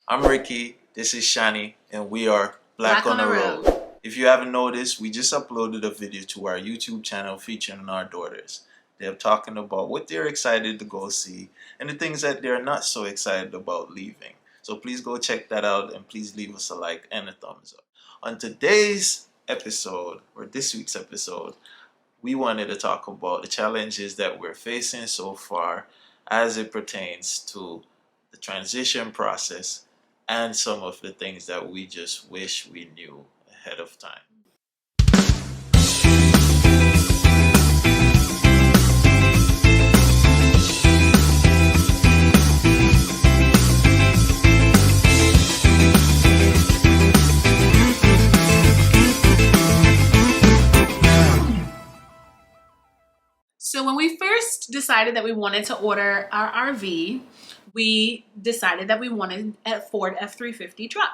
I'm Ricky, this is Shani, and we are Black on the Road. If you haven't noticed, we just uploaded a video to our YouTube channel featuring our daughters. They're talking about what they're excited to go see and the things that they're not so excited about leaving. So please go check that out and please leave us a like and a thumbs up. On today's episode, or this week's episode, we wanted to talk about the challenges that we're facing so far as it pertains to the transition process and some of the things that we just wish we knew ahead of time. So when we first decided that we wanted to order our RV, we decided that we wanted a Ford F-350 truck.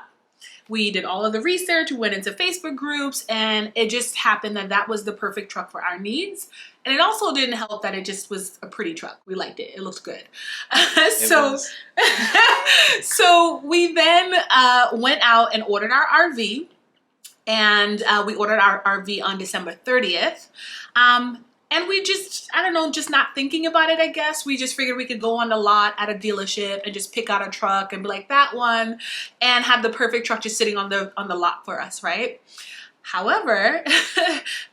We did all of the research, we went into Facebook groups, and it just happened that that was the perfect truck for our needs. And it also didn't help that it just was a pretty truck. We liked it. It looked good. So we then went out and ordered our RV, and we ordered our RV on December 30th. And we just, I don't know, just not thinking about it, I guess. We just figured we could go on the lot at a dealership and just pick out a truck and be like, that one, and have the perfect truck just sitting on the lot for us, right? However,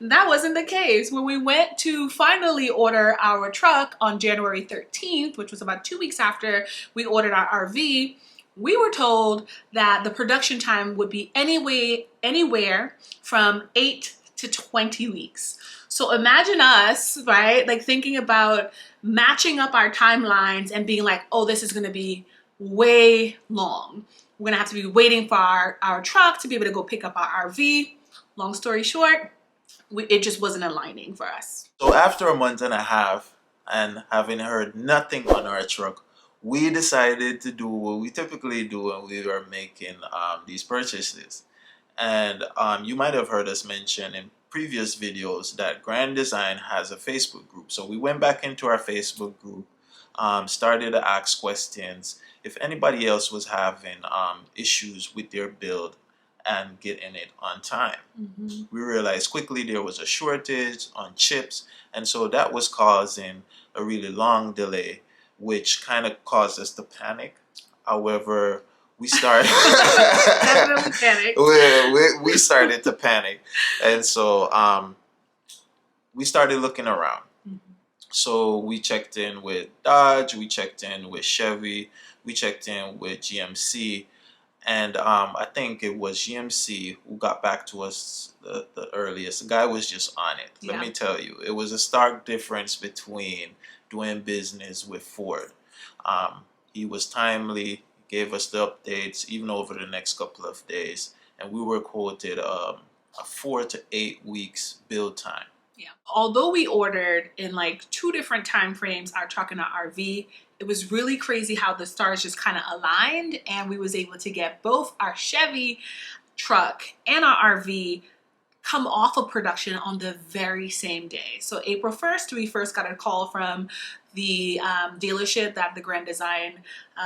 that wasn't the case. When we went to finally order our truck on January 13th, which was about 2 weeks after we ordered our RV, we were told that the production time would be anywhere from 8 to 20 weeks. So imagine us, right? Like thinking about matching up our timelines and being like, oh, this is gonna be way long. We're gonna have to be waiting for our truck to be able to go pick up our RV. Long story short, it just wasn't aligning for us. So after a month and a half and having heard nothing on our truck, we decided to do what we typically do when we are making these purchases. And you might have heard us mention in previous videos that Grand Design has a Facebook group. So we went back into our Facebook group, started to ask questions if anybody else was having issues with their build and getting it on time. We realized quickly there was a shortage on chips, and so that was causing a really long delay, which kind of caused us to panic. However, we started Definitely panicked. we started to panic, and so we started looking around. So we checked in with Dodge, we checked in with Chevy, we checked in with GMC, and I think it was GMC who got back to us the earliest. The guy was just on it. Let me tell you, it was a stark difference between doing business with Ford. He was timely, gave us the updates even over the next couple of days, and we were quoted a 4 to 8 weeks build time. Yeah. Although we ordered in like 2 different time frames our truck and our RV, it was really crazy how the stars just kind of aligned, and we was able to get both our Chevy truck and our RV come off of production on the very same day. So April 1st, we first got a call from the dealership that the Grand Design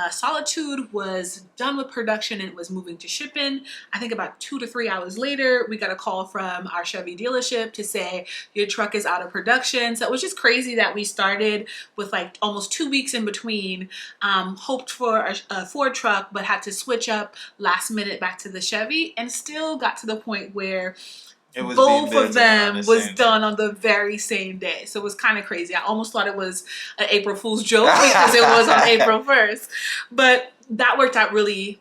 Solitude was done with production and it was moving to shipping. I think about 2 to 3 hours later, we got a call from our Chevy dealership to say your truck is out of production. So it was just crazy that we started with like almost 2 weeks in between, hoped for a Ford truck, but had to switch up last minute back to the Chevy, and still got to the point where both of them was done on the very same day. So it was kind of crazy. I almost thought it was an April Fool's joke because it was on April 1st. But that worked out really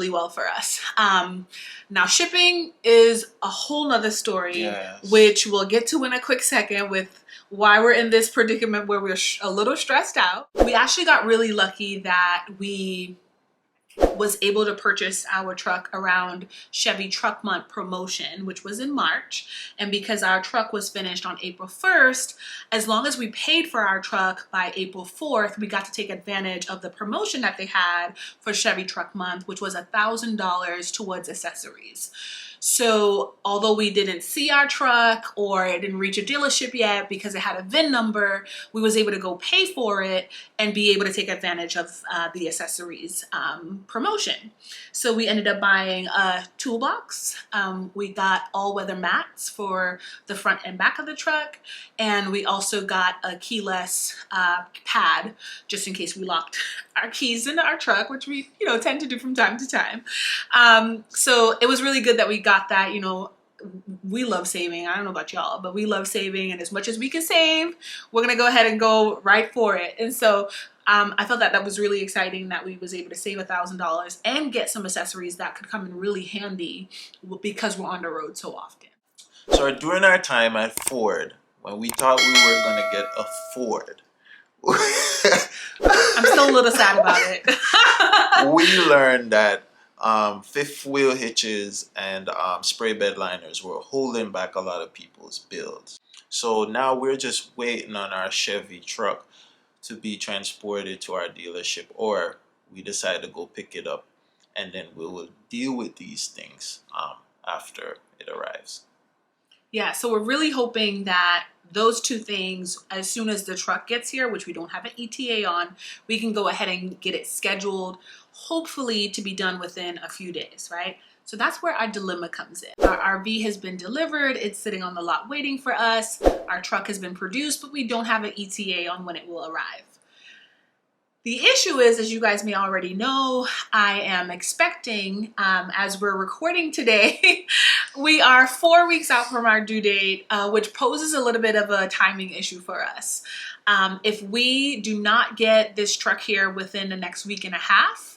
well for us. Now shipping is a whole nother story, which we'll get to in a quick second with why we're in this predicament where we're a little stressed out. We actually got really lucky that we was able to purchase our truck around Chevy Truck Month promotion, which was in March. And because our truck was finished on April 1st, as long as we paid for our truck by April 4th, we got to take advantage of the promotion that they had for Chevy Truck Month, which was $1,000 towards accessories. So although we didn't see our truck or it didn't reach a dealership yet because it had a VIN number, we was able to go pay for it and be able to take advantage of the accessories promotion. So we ended up buying a toolbox. We got all-weather mats for the front and back of the truck, and we also got a keyless pad just in case we locked our keys into our truck, which we tend to do from time to time. So it was really good that we got that. We love saving. I don't know about y'all, but we love saving, and as much as we can save, we're gonna go ahead and go right for it. And so I felt that was really exciting that we was able to save $1,000 and get some accessories that could come in really handy because we're on the road so often. So during our time at Ford, when we thought we were gonna get a Ford, I'm still a little sad about it. we learned that fifth wheel hitches and spray bed liners were holding back a lot of people's builds. So now we're just waiting on our Chevy truck to be transported to our dealership, or we decide to go pick it up, and then we will deal with these things after it arrives. Yeah, so we're really hoping that those two things, as soon as the truck gets here, which we don't have an ETA on, we can go ahead and get it scheduled, hopefully to be done within a few days, right? So that's where our dilemma comes in. Our RV has been delivered. It's sitting on the lot waiting for us. Our truck has been produced, but we don't have an ETA on when it will arrive. The issue is, as you guys may already know, I am expecting, as we're recording today, we are 4 weeks out from our due date, which poses a little bit of a timing issue for us. If we do not get this truck here within the next week and a half,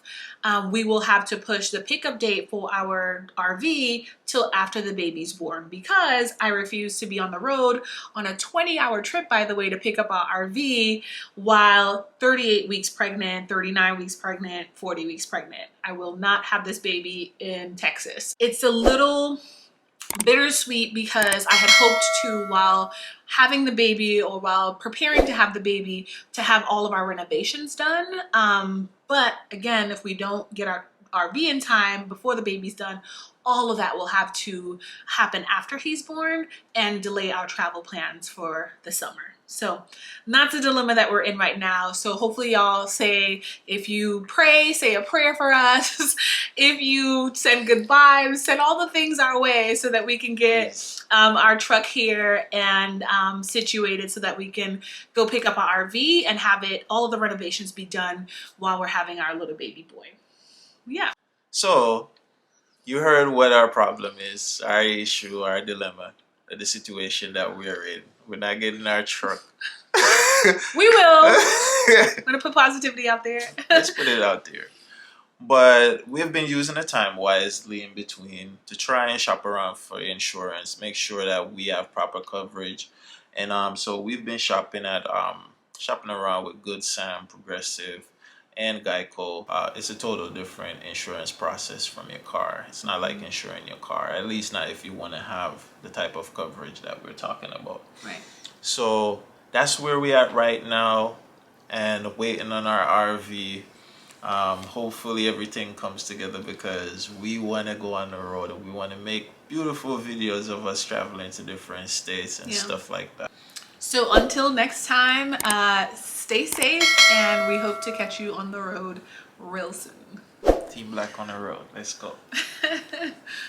we will have to push the pickup date for our RV till after the baby's born, because I refuse to be on the road on a 20-hour trip, by the way, to pick up our RV while 38 weeks pregnant, 39 weeks pregnant, 40 weeks pregnant. I will not have this baby in Texas. It's a little bittersweet because I had hoped to, while having the baby or while preparing to have the baby, to have all of our renovations done. But again, if we don't get our RV in time before the baby's done, all of that will have to happen after he's born and delay our travel plans for the summer. So that's a dilemma that we're in right now. So hopefully y'all say, if you pray, say a prayer for us. If you send good vibes, send all the things our way so that we can get our truck here and situated so that we can go pick up our RV and have all of the renovations be done while we're having our little baby boy. Yeah. So you heard what our problem is, our issue, our dilemma, the situation that we're in. We're not getting our truck. We will. I'm gonna put positivity out there. Let's put it out there. But we've been using the time wisely in between to try and shop around for insurance, make sure that we have proper coverage. And so we've been shopping around with Good Sam, Progressive, and Geico. It's a total different insurance process from your car. It's not like insuring your car, at least not if you want to have the type of coverage that we're talking about. Right. So that's where we're at right now, and waiting on our RV. Hopefully everything comes together, because we want to go on the road and we want to make beautiful videos of us traveling to different states and stuff like that. So until next time, stay safe, and we hope to catch you on the road real soon. Team Black on the road. Let's go.